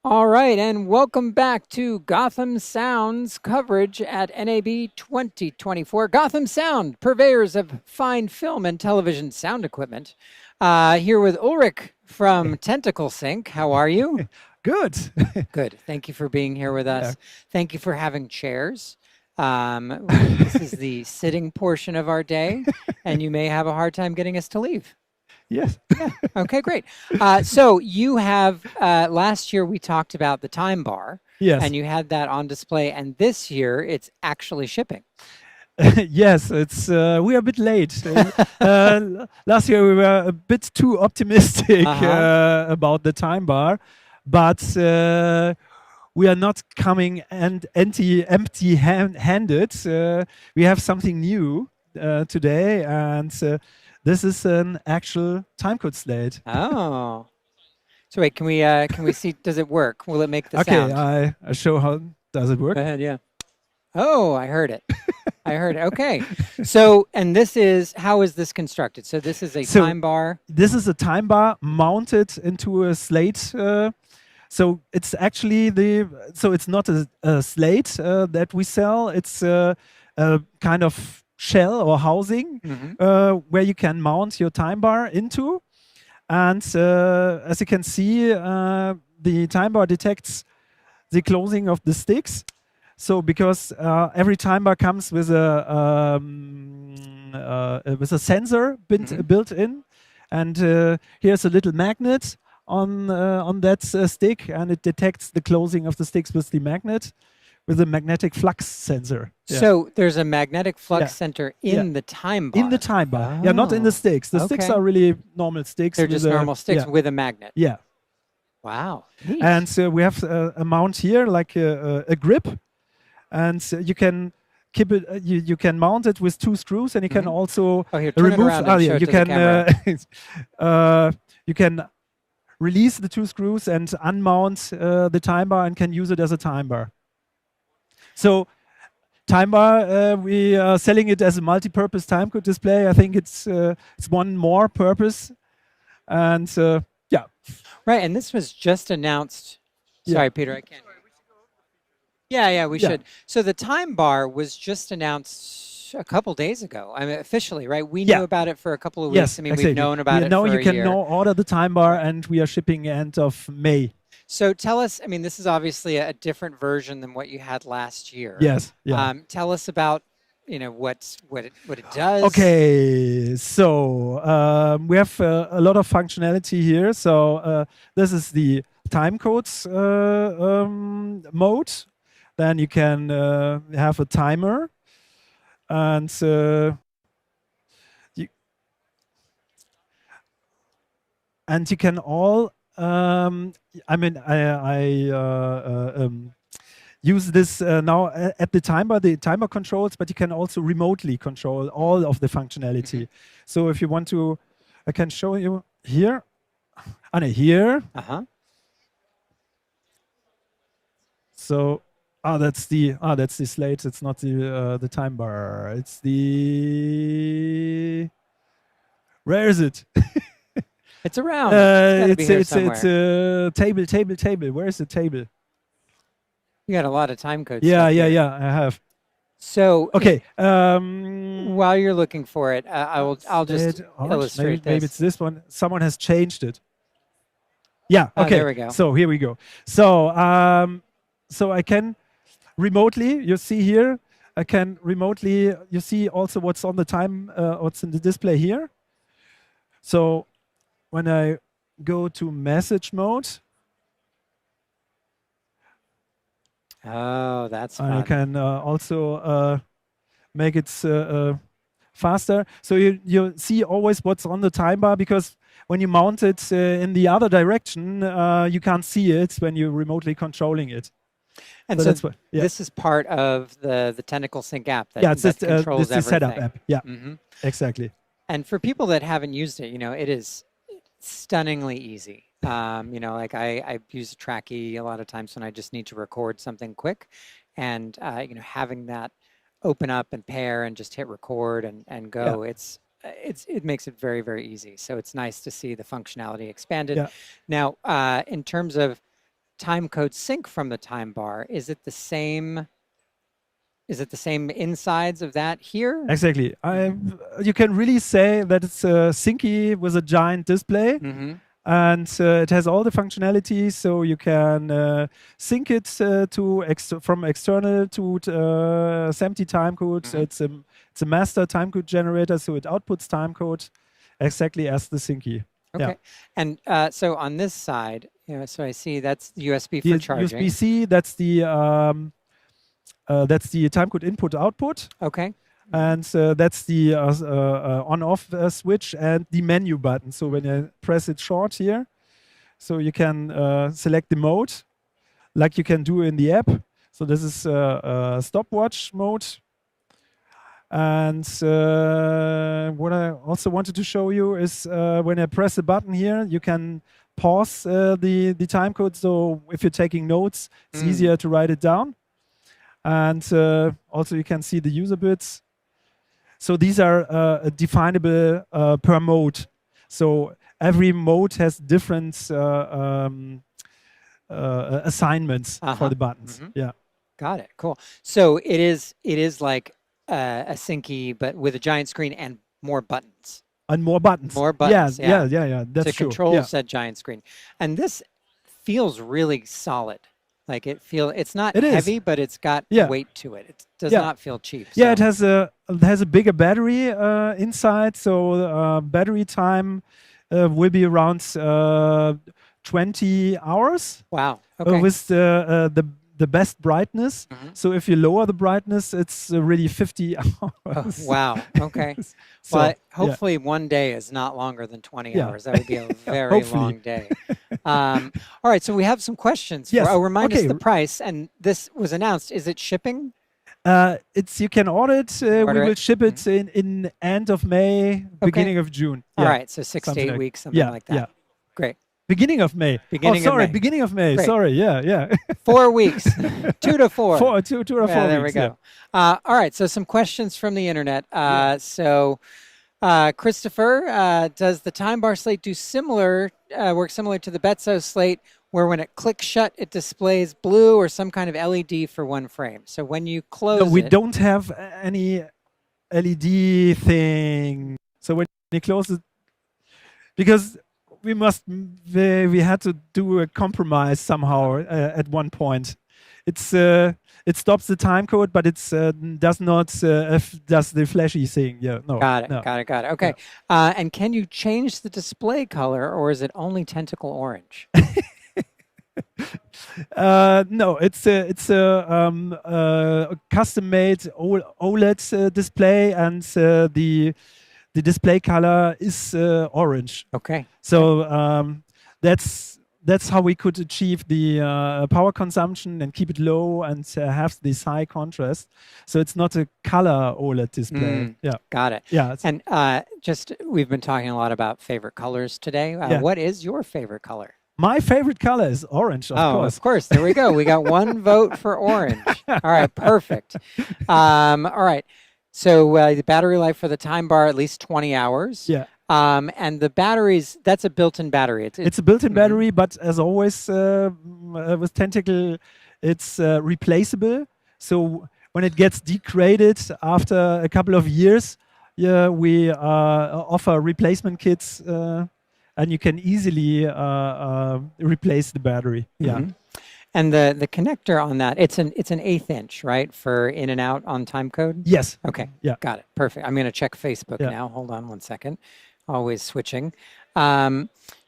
All right, and welcome back to Gotham Sound's coverage at NAB 2024. Gotham Sound, purveyors of fine film and television sound equipment. Here with Ulrich from Tentacle Sync. How are you? Good. Good. Thank you for being here with Yeah. us. Thank you for having chairs. This is the sitting portion of our day, and you may have a hard time getting us to leave. Yes. Yeah. Okay, great. So you have last year we talked about the Timebar, Yes. and you had that on display, and this year it's actually shipping. Yes. It's we are a bit late. Last year we were a bit too optimistic Uh-huh. about the time bar, but we are not coming and empty-handed. We have something new today, and this is an actual timecode slate. Oh. So wait, can we see? Does it work? Will it make the Okay, sound? I show how does it Go work. ahead. Yeah. Oh, I heard it. I heard it. Okay. So, and this is how is this constructed? So this is a So time bar. this is a time bar mounted into a slate. So it's actually so it's not a slate that we sell. It's a kind of shell or housing Hmm. where you can mount your time bar into. And as you can see, the time bar detects the closing of the sticks. So because every time bar comes with a sensor Hmm. built in, and here's a little magnet on that stick, and it detects the closing of the sticks with the magnet, with a magnetic flux sensor. Yeah, So there's a magnetic flux yeah, center yeah. in the time In the bar. time bar, yeah, not in the Oh, sticks. The sticks okay. are really normal sticks They're with just a normal sticks yeah, with a magnet. yeah. Wow, neat. And we have a mount here, like a grip, and you can keep it. You can mount it with two screws, and you can Hmm. also Oh, here, turn it remove. around Oh and yeah, show it to the camera. you can release the two screws and unmount the time bar and can use it as a time bar. So time bar, we are selling it as a multi-purpose timecode display. I think it's one more purpose, and yeah, Right, and this was just announced. yeah, Sorry, Peter, I can't. Yeah, yeah, we yeah. should. So the time bar was just announced a couple days ago. I mean, officially, right? We knew Yeah, about it for a couple of weeks. yes, I mean, we've exactly. known about We it now for you a can now year. order the time bar, and we are shipping end of May. So tell us, I mean, this is obviously a different version than what you had last year. Yes, yeah. Tell us about, what it does. Okay, so we have a lot of functionality here. So this is the time codes mode. Then you can have a timer, and you, you can all. I mean, I use this now at the timer controls, but you can also remotely control all of the Hmm. functionality. So if you want to, I can show you here. And here. Uh-huh. So that's the slate. It's not the time bar. It's the where is it? It's around. It's got to be here It's somewhere. a table. Where is the table? You got a lot of time code Yeah, stuff yeah, here. yeah. I have. So Okay. while you're looking for it, I'll just Slate orange. illustrate Maybe it's this. this one. Someone has changed it. Yeah. Oh, there Okay. we go. So here we go. So I can remotely. You see here. I can remotely. You see also what's on the time. What's in the display here. So when I go to message mode, Oh, that's I fun. can also make it faster. So you see always what's on the time bar, because when you mount it in the other direction, you can't see it when you're remotely controlling it. And So so that's what. Yeah, this is part of the Tentacle Sync app yeah. that This controls the setup everything. app. Yeah, Hmm. exactly. And for people that haven't used it, it is stunningly easy. Like I use a Tracky a lot of times when I just need to record something quick, and having that open up and pair and just hit record and Yeah, go, it makes it very, very easy. So it's nice to see the functionality expanded. yeah. Now, in terms of time code sync from the time bar, is it the same? Is it the same insides of that here? Exactly. You can really say that it's synchy with a giant display. Mm-hmm. And it has all the functionalities, so you can sync it from external to SMPTE timecode. Mm-hmm. It's a master timecode generator, so it outputs timecode exactly as the syncy. Okay. Yeah. And so on this side, so I see that's USB for The charging. USB-C, that's the timecode input output. Okay. And that's the on-off switch and the menu button. So when you press it short here, so you can select the mode, like you can do in the app. So this is stopwatch mode. And what I also wanted to show you is when I press the button here, you can pause the time code. So if you're taking notes, it's easier to write it down. And also you can see the user bits. So these are definable per mode. So every mode has different assignments for the buttons. Mm-hmm. Yeah. Got it. Cool. So it is like a synchy, but with a giant screen and more buttons. And more buttons. More buttons. Yeah. That's to true. control said giant screen. And this feels really solid. Like it's not heavy, but it's got weight to it. It does not feel cheap. Yeah, it has a bigger battery inside, so battery time will be around 20 hours. Wow. Okay. With the best brightness. Mm-hmm. So if you lower the brightness, it's really 50 hours. Oh, wow. Okay. So, well, hopefully one day is not longer than 20 hours. That would be a very long day. All right. So we have some questions. Yes. Remind us the price. And this was announced. Is it shipping? You can order it. We will ship it in end of May, beginning of June. All right. So 6 to 8 weeks, something like that. Yeah. Great. Beginning of May. Beginning of May. Great. Sorry. Yeah. 4 weeks. 2 to 4. 2 to 4 weeks. There we go. All right. So some questions from the internet. So Christopher, does the time bar slate do work similar to the Betso slate, where when it clicks shut, it displays blue or some kind of LED for one frame? So when you close we don't have any LED thing. So when you close it, because we had to do a compromise somehow at one point. It stops the time code, but it does not does the flashy thing. Yeah, no. Got it. Okay. Yeah. And can you change the display color, or is it only Tentacle orange? No, it's a custom-made OLED display, and the display color is orange. Okay. So that's how we could achieve the power consumption and keep it low and have this high contrast. So it's not a color OLED display. Yeah. Got it. Yeah. And we've been talking a lot about favorite colors today. What is your favorite color? My favorite color is orange, of course. Of course. There we go. We got one vote for orange. All right. Perfect. All right. So the battery life for the time bar, at least 20 hours. Yeah. And the batteries, that's a built-in battery. It's a built-in battery, but as always with Tentacle, it's replaceable. So when it gets degraded after a couple of years, we offer replacement kits, and you can easily replace the battery. Yeah. And the connector on that, it's an 1/8 inch, right, for in and out on time code? Yes. Okay. Yeah. Got it. Perfect. I'm going to check Facebook now. Hold on one second. Always switching.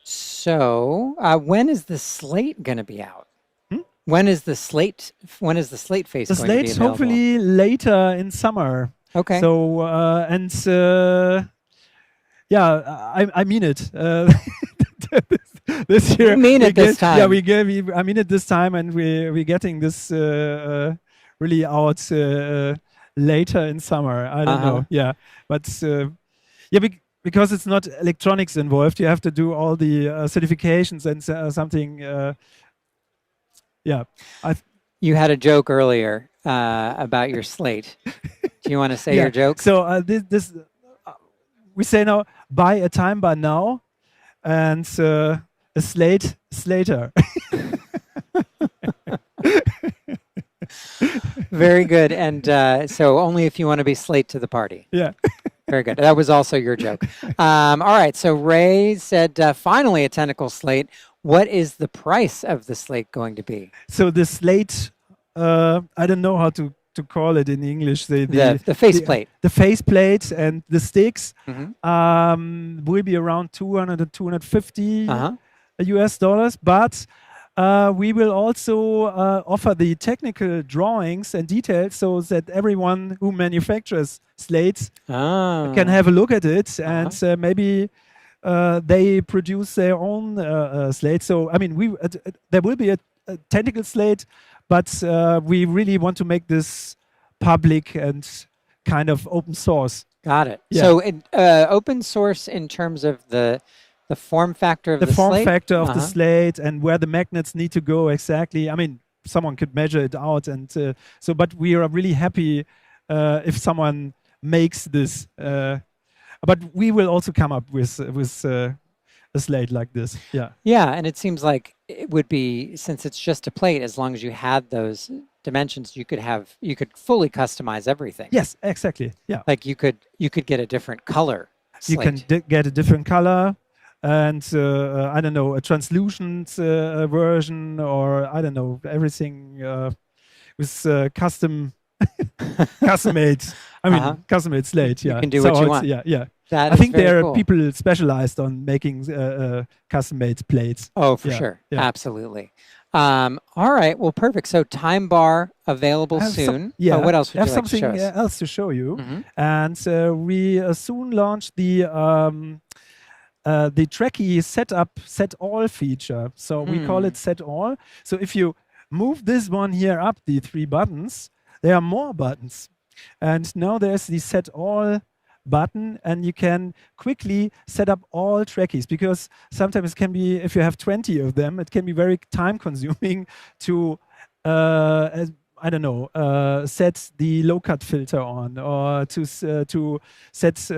So when is the slate going to be out? When is the slate face going to be available? The slate's hopefully later in summer. Okay. So I mean it. This year. You mean it this time? Yeah, I mean it this time, and we're getting this really out later in summer. I don't know. Yeah, but because it's not electronics involved, you have to do all the certifications and something. You had a joke earlier about your slate. Do you want to say your joke? So this we say now, buy a time bar now, and a slate later. Very good. And so only if you want to be slate to the party. Yeah. Very good. That was also your joke. All right. So Ray said, finally a Tentacle slate. What is the price of the slate going to be? So the slate, I don't know how to call it in English. The faceplate. The faceplate and the sticks Mm-hmm. will be around 200 to 250 Uh-huh. US dollars. But we will also offer the technical drawings and details so that everyone who manufactures slates can have a look at it and maybe they produce their own slate. So, I mean, there will be a Tentacle slate, but we really want to make this public and kind of open source. Got it. Yeah. So open source in terms of the form factor of the form slate? factor of the slate and where the magnets need to go exactly. I mean, someone could measure it out, and so. But we are really happy if someone makes this. But we will also come up with a slate like this. Yeah. Yeah, and it seems like it would be, since it's just a plate, as long as you had those dimensions, you could fully customize everything. Yes, exactly. Yeah. Like you could get a different color slate. You can get a different color. And I don't know, a translucent version, or I don't know, everything with custom made. I mean, custom made slate. Yeah, you can do what you want. Yeah, yeah. That I think there cool. are people specialized on making custom made plates. Oh, for sure, absolutely. All right, well, perfect. So Timebar available soon. Yeah. What else would you like something to show us? else to show you, and we soon launch the Trekkie set all feature. So we call it set all. So if you move this one here up, the 3 buttons, there are more buttons. And now there's the set all button, and you can quickly set up all Trekkies, because sometimes it can be, if you have 20 of them, it can be very time consuming to I don't know, set the low cut filter on, or to set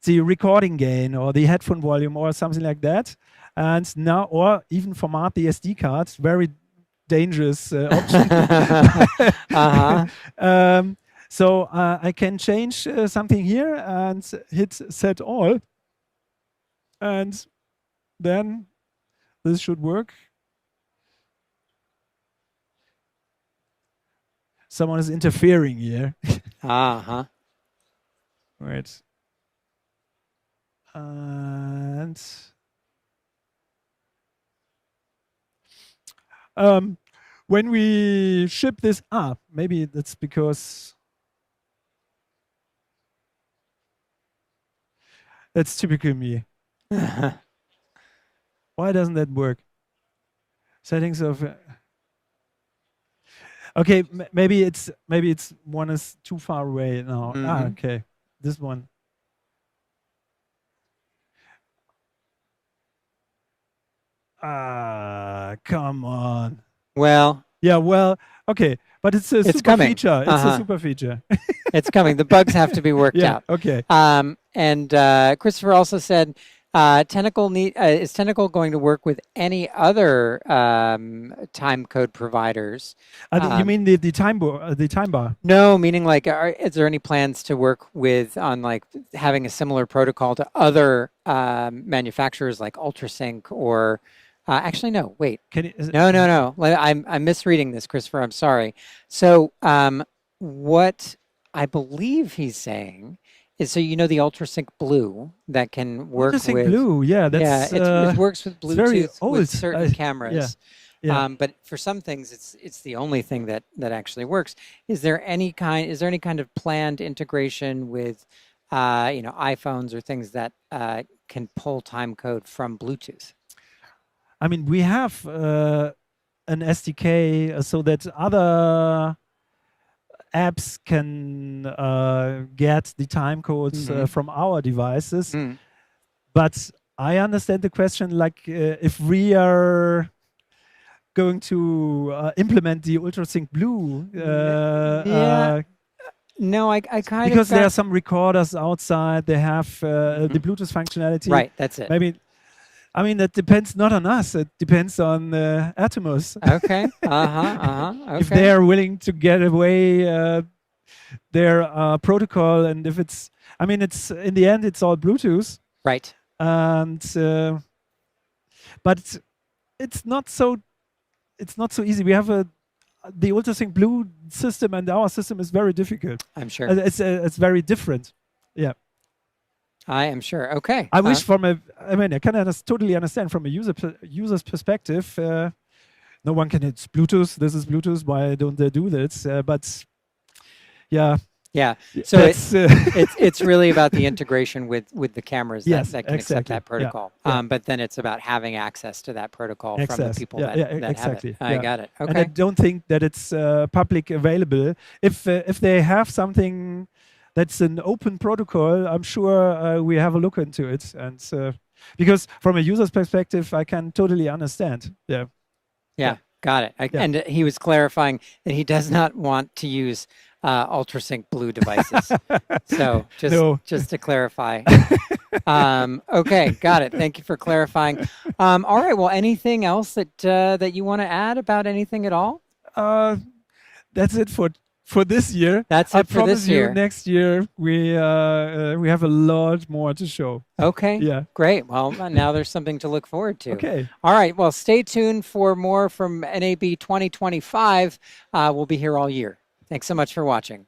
the recording gain or the headphone volume or something like that. And now, or even format the SD cards, very dangerous option. So I can change something here and hit set all. And then this should work. Someone is interfering here. Right. And when we ship this up, maybe that's because that's typical me. Why doesn't that work? Settings of okay, maybe it's one is too far away now. Okay, this one. Come on. Well. Yeah, well, okay. But it's a super coming. feature. It's a super feature. It's coming. The bugs have to be worked out. Okay. And Christopher also said, is Tentacle going to work with any other time code providers? You mean the Timebar? No, meaning like, is there any plans to work with on like having a similar protocol to other manufacturers like Ultrasync or? Actually, no. Wait. No. I'm misreading this, Christopher. I'm sorry. So, what I believe he's saying is, so you know the Ultrasync Blue that can work with Ultrasync Blue. Yeah, that's it works with Bluetooth with certain cameras. Yeah. But for some things, it's the only thing that actually works. Is there any kind of planned integration with iPhones or things that can pull time code from Bluetooth? I mean, we have an SDK so that other apps can get the time codes from our devices. But I understand the question, like if we are going to implement the Ultrasync Blue. No, I kind of because there are some recorders outside. They have the Bluetooth functionality. Right, that's it. Maybe. I mean, that depends not on us. It depends on Atomos. Okay. Okay. If they are willing to get away their protocol, and if it's, I mean, it's in the end, it's all Bluetooth. Right. And but it's not so easy. We have the Ultrasync Blue system, and our system is very difficult. I'm sure. It's very different. Yeah. I am sure. Okay. I wish I can totally understand from a user's perspective. No one can. It's Bluetooth. This is Bluetooth. Why don't they do this? But yeah. Yeah. So it's really about the integration with the cameras that can accept that protocol. Yeah. But then it's about having access to that protocol from the people that exactly. have it. I got it. Okay. And I don't think that it's public available. If they have something that's an open protocol, I'm sure we have a look into it. And because from a user's perspective, I can totally understand. Yeah. Got it. And he was clarifying that he does not want to use Ultrasync Blue devices. So just to clarify. Okay, got it. Thank you for clarifying. All right. Well, anything else that you want to add about anything at all? That's it for this year. That's it for this year. Next year we have a lot more to show. Okay. Yeah. Great. Well, now there's something to look forward to. Okay. All right. Well, stay tuned for more from NAB 2025. We'll be here all year. Thanks so much for watching.